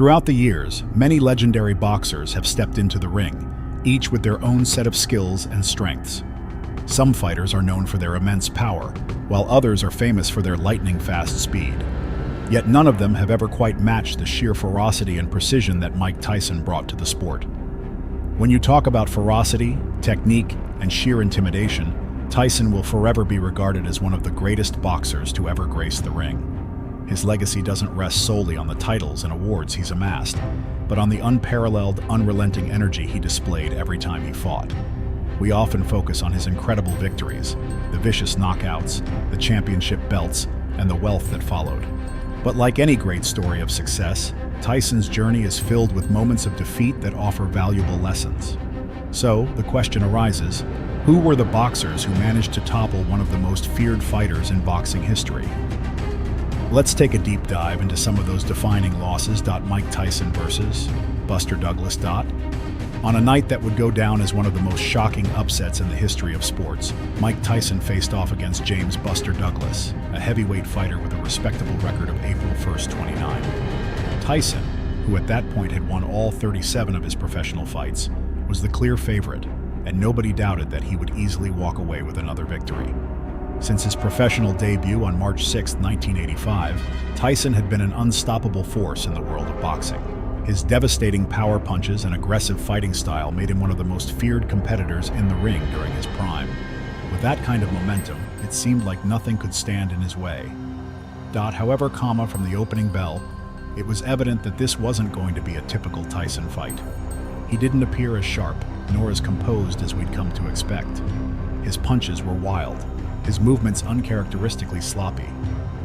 Throughout the years, many legendary boxers have stepped into the ring, each with their own set of skills and strengths. Some fighters are known for their immense power, while others are famous for their lightning-fast speed. Yet none of them have ever quite matched the sheer ferocity and precision that Mike Tyson brought to the sport. When you talk about ferocity, technique, and sheer intimidation, Tyson will forever be regarded as one of the greatest boxers to ever grace the ring. His legacy doesn't rest solely on the titles and awards he's amassed, but on the unparalleled, unrelenting energy he displayed every time he fought. We often focus on his incredible victories, the vicious knockouts, the championship belts, and the wealth that followed. But like any great story of success, Tyson's journey is filled with moments of defeat that offer valuable lessons. So, the question arises, who were the boxers who managed to topple one of the most feared fighters in boxing history? Let's take a deep dive into some of those defining losses. Mike Tyson versus Buster Douglas. On a night that would go down as one of the most shocking upsets in the history of sports, Mike Tyson faced off against James "Buster" Douglas, a heavyweight fighter with a respectable record of April 1st, 29. Tyson, who at that point had won all 37 of his professional fights, was the clear favorite, and nobody doubted that he would easily walk away with another victory. Since his professional debut on March 6, 1985, Tyson had been an unstoppable force in the world of boxing. His devastating power punches and aggressive fighting style made him one of the most feared competitors in the ring during his prime. With that kind of momentum, it seemed like nothing could stand in his way. However, from the opening bell, it was evident that this wasn't going to be a typical Tyson fight. He didn't appear as sharp, nor as composed as we'd come to expect. His punches were wild, his movements uncharacteristically sloppy.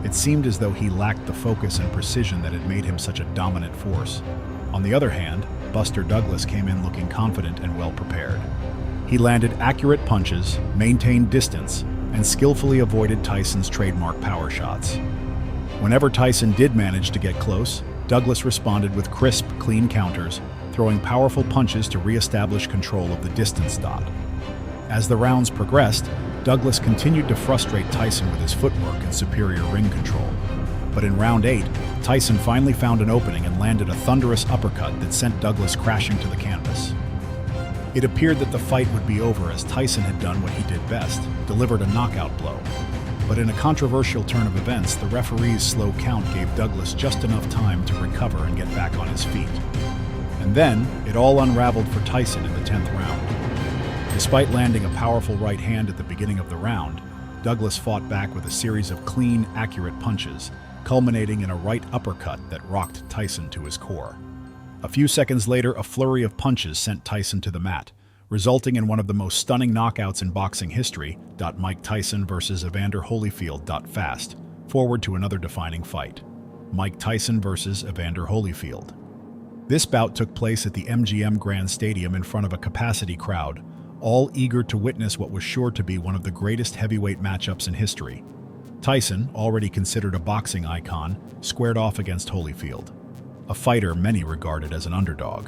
It seemed as though he lacked the focus and precision that had made him such a dominant force. On the other hand, Buster Douglas came in looking confident and well prepared. He landed accurate punches, maintained distance, and skillfully avoided Tyson's trademark power shots. Whenever Tyson did manage to get close, Douglas responded with crisp, clean counters, throwing powerful punches to re-establish control of the distance. As the rounds progressed, Douglas continued to frustrate Tyson with his footwork and superior ring control. But in round 8, Tyson finally found an opening and landed a thunderous uppercut that sent Douglas crashing to the canvas. It appeared that the fight would be over as Tyson had done what he did best, delivered a knockout blow. But in a controversial turn of events, the referee's slow count gave Douglas just enough time to recover and get back on his feet. And then, it all unraveled for Tyson in the 10th round. Despite landing a powerful right hand at the beginning of the round, Douglas fought back with a series of clean, accurate punches, culminating in a right uppercut that rocked Tyson to his core. A few seconds later, a flurry of punches sent Tyson to the mat, resulting in one of the most stunning knockouts in boxing history. Mike Tyson versus Evander Holyfield. Fast forward to another defining fight. Mike Tyson versus Evander Holyfield. This bout took place at the MGM Grand Stadium in front of a capacity crowd, all eager to witness what was sure to be one of the greatest heavyweight matchups in history. Tyson, already considered a boxing icon, squared off against Holyfield, a fighter many regarded as an underdog.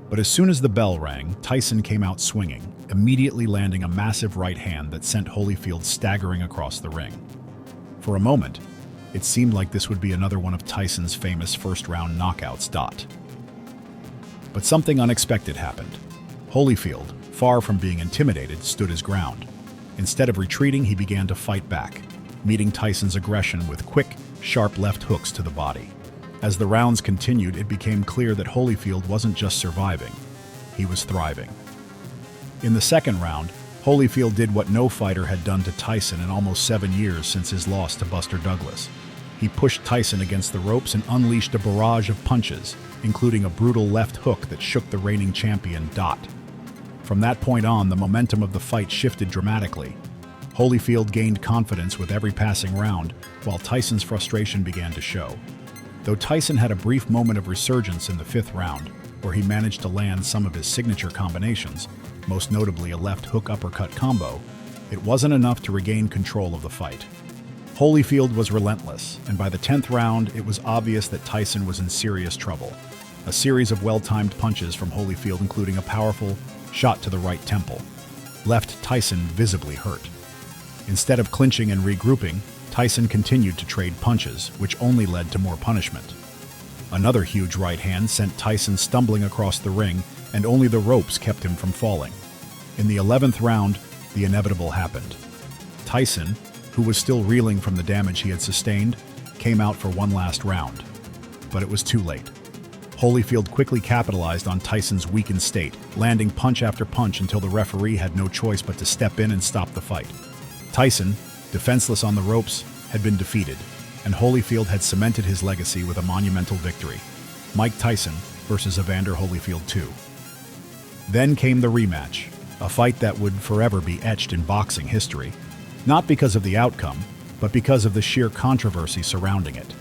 But as soon as the bell rang, Tyson came out swinging, immediately landing a massive right hand that sent Holyfield staggering across the ring. For a moment, it seemed like this would be another one of Tyson's famous first-round knockouts. But something unexpected happened. Holyfield, far from being intimidated, stood his ground. Instead of retreating, he began to fight back, meeting Tyson's aggression with quick, sharp left hooks to the body. As the rounds continued, it became clear that Holyfield wasn't just surviving, he was thriving. In the second round, Holyfield did what no fighter had done to Tyson in almost 7 years since his loss to Buster Douglas. He pushed Tyson against the ropes and unleashed a barrage of punches, including a brutal left hook that shook the reigning champion. From that point on, the momentum of the fight shifted dramatically. Holyfield gained confidence with every passing round, while Tyson's frustration began to show. Though Tyson had a brief moment of resurgence in the 5th round, where he managed to land some of his signature combinations, most notably a left hook uppercut combo, it wasn't enough to regain control of the fight. Holyfield was relentless, and by the 10th round, it was obvious that Tyson was in serious trouble. A series of well-timed punches from Holyfield, including a powerful shot to the right temple, left Tyson visibly hurt. Instead of clinching and regrouping, Tyson continued to trade punches, which only led to more punishment. Another huge right hand sent Tyson stumbling across the ring, and only the ropes kept him from falling. In the 11th round, the inevitable happened. Tyson, who was still reeling from the damage he had sustained, came out for one last round. But it was too late. Holyfield quickly capitalized on Tyson's weakened state, landing punch after punch until the referee had no choice but to step in and stop the fight. Tyson, defenseless on the ropes, had been defeated, and Holyfield had cemented his legacy with a monumental victory. Mike Tyson versus Evander Holyfield 2. Then came the rematch, a fight that would forever be etched in boxing history, not because of the outcome, but because of the sheer controversy surrounding it.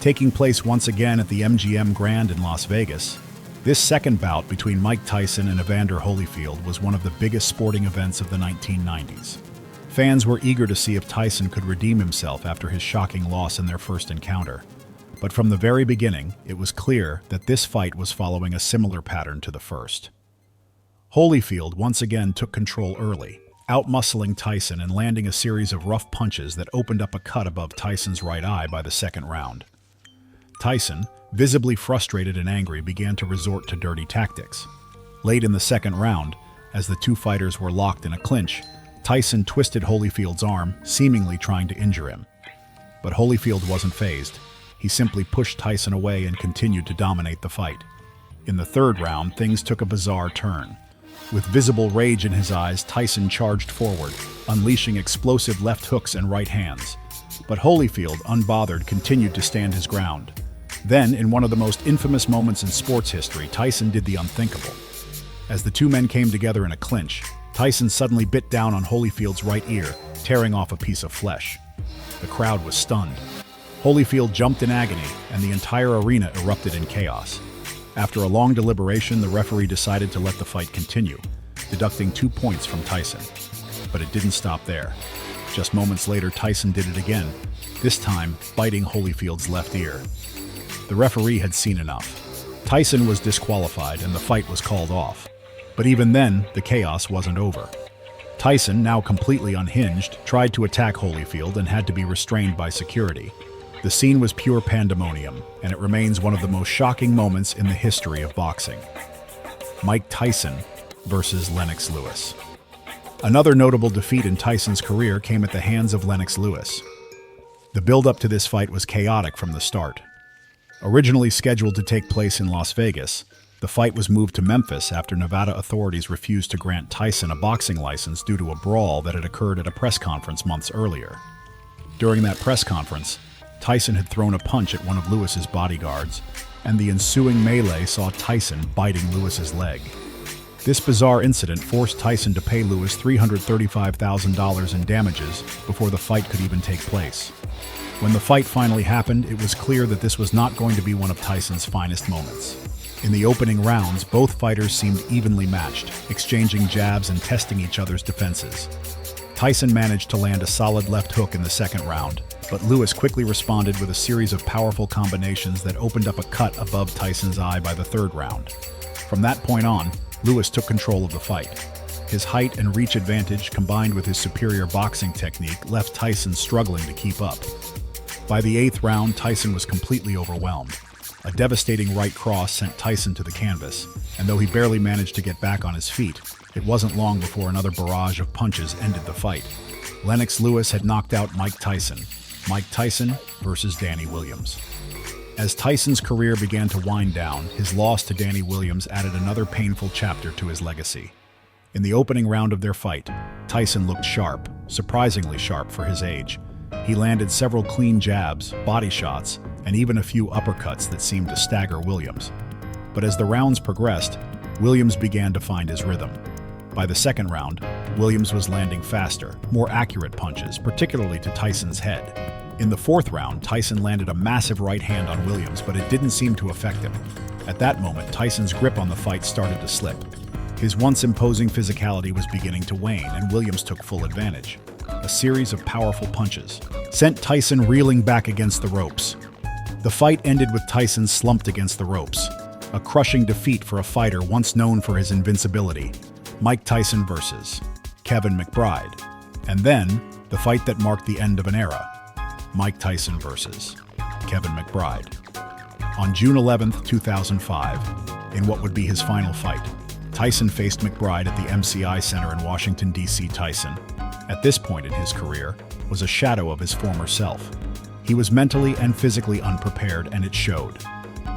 Taking place once again at the MGM Grand in Las Vegas, this second bout between Mike Tyson and Evander Holyfield was one of the biggest sporting events of the 1990s. Fans were eager to see if Tyson could redeem himself after his shocking loss in their first encounter. But from the very beginning, it was clear that this fight was following a similar pattern to the first. Holyfield once again took control early, outmuscling Tyson and landing a series of rough punches that opened up a cut above Tyson's right eye by the second round. Tyson, visibly frustrated and angry, began to resort to dirty tactics. Late in the second round, as the two fighters were locked in a clinch, Tyson twisted Holyfield's arm, seemingly trying to injure him. But Holyfield wasn't fazed. He simply pushed Tyson away and continued to dominate the fight. In the third round, things took a bizarre turn. With visible rage in his eyes, Tyson charged forward, unleashing explosive left hooks and right hands. But Holyfield, unbothered, continued to stand his ground. Then, in one of the most infamous moments in sports history, Tyson did the unthinkable. As the two men came together in a clinch, Tyson suddenly bit down on Holyfield's right ear, tearing off a piece of flesh. The crowd was stunned. Holyfield jumped in agony, and the entire arena erupted in chaos. After a long deliberation, the referee decided to let the fight continue, deducting 2 points from Tyson. But it didn't stop there. Just moments later, Tyson did it again, this time biting Holyfield's left ear. The referee had seen enough. Tyson was disqualified and the fight was called off. But even then, the chaos wasn't over. Tyson, now completely unhinged, tried to attack Holyfield and had to be restrained by security. The scene was pure pandemonium, and it remains one of the most shocking moments in the history of boxing. Mike Tyson versus Lennox Lewis. Another notable defeat in Tyson's career came at the hands of Lennox Lewis. The build-up to this fight was chaotic from the start. Originally scheduled to take place in Las Vegas, the fight was moved to Memphis after Nevada authorities refused to grant Tyson a boxing license due to a brawl that had occurred at a press conference months earlier. During that press conference, Tyson had thrown a punch at one of Lewis's bodyguards, and the ensuing melee saw Tyson biting Lewis's leg. This bizarre incident forced Tyson to pay Lewis $335,000 in damages before the fight could even take place. When the fight finally happened, it was clear that this was not going to be one of Tyson's finest moments. In the opening rounds, both fighters seemed evenly matched, exchanging jabs and testing each other's defenses. Tyson managed to land a solid left hook in the second round, but Lewis quickly responded with a series of powerful combinations that opened up a cut above Tyson's eye by the third round. From that point on, Lewis took control of the fight. His height and reach advantage, combined with his superior boxing technique, left Tyson struggling to keep up. By the eighth round, Tyson was completely overwhelmed. A devastating right cross sent Tyson to the canvas, and though he barely managed to get back on his feet, it wasn't long before another barrage of punches ended the fight. Lennox Lewis had knocked out Mike Tyson. Mike Tyson versus Danny Williams. As Tyson's career began to wind down, his loss to Danny Williams added another painful chapter to his legacy. In the opening round of their fight, Tyson looked sharp, surprisingly sharp for his age. He landed several clean jabs, body shots, and even a few uppercuts that seemed to stagger Williams. But as the rounds progressed, Williams began to find his rhythm. By the second round, Williams was landing faster, more accurate punches, particularly to Tyson's head. In the fourth round, Tyson landed a massive right hand on Williams, but it didn't seem to affect him. At that moment, Tyson's grip on the fight started to slip. His once imposing physicality was beginning to wane, and Williams took full advantage. A series of powerful punches sent Tyson reeling back against the ropes. The fight ended with Tyson slumped against the ropes, a crushing defeat for a fighter once known for his invincibility. Mike Tyson versus Kevin McBride. And then, the fight that marked the end of an era. Mike Tyson versus Kevin McBride. On June 11, 2005, in what would be his final fight, Tyson faced McBride at the MCI Center in Washington, D.C. Tyson, at this point in his career, was a shadow of his former self. He was mentally and physically unprepared, and it showed.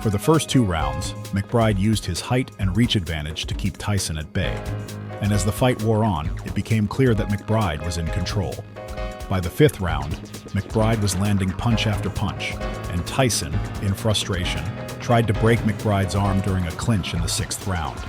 For the first 2 rounds, McBride used his height and reach advantage to keep Tyson at bay. And as the fight wore on, it became clear that McBride was in control. By the 5th round, McBride was landing punch after punch, and Tyson, in frustration, tried to break McBride's arm during a clinch in the 6th round.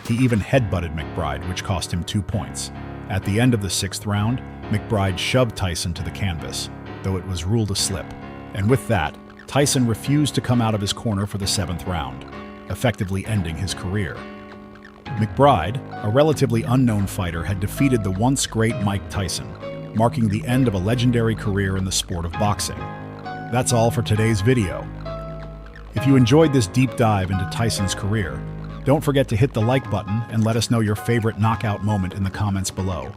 He even headbutted McBride, which cost him 2 points. At the end of the 6th round, McBride shoved Tyson to the canvas, though it was ruled a slip. And with that, Tyson refused to come out of his corner for the 7th round, effectively ending his career. McBride, a relatively unknown fighter, had defeated the once great Mike Tyson, marking the end of a legendary career in the sport of boxing. That's all for today's video. If you enjoyed this deep dive into Tyson's career, don't forget to hit the like button and let us know your favorite knockout moment in the comments below.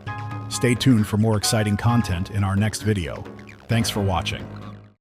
Stay tuned for more exciting content in our next video. Thanks for watching.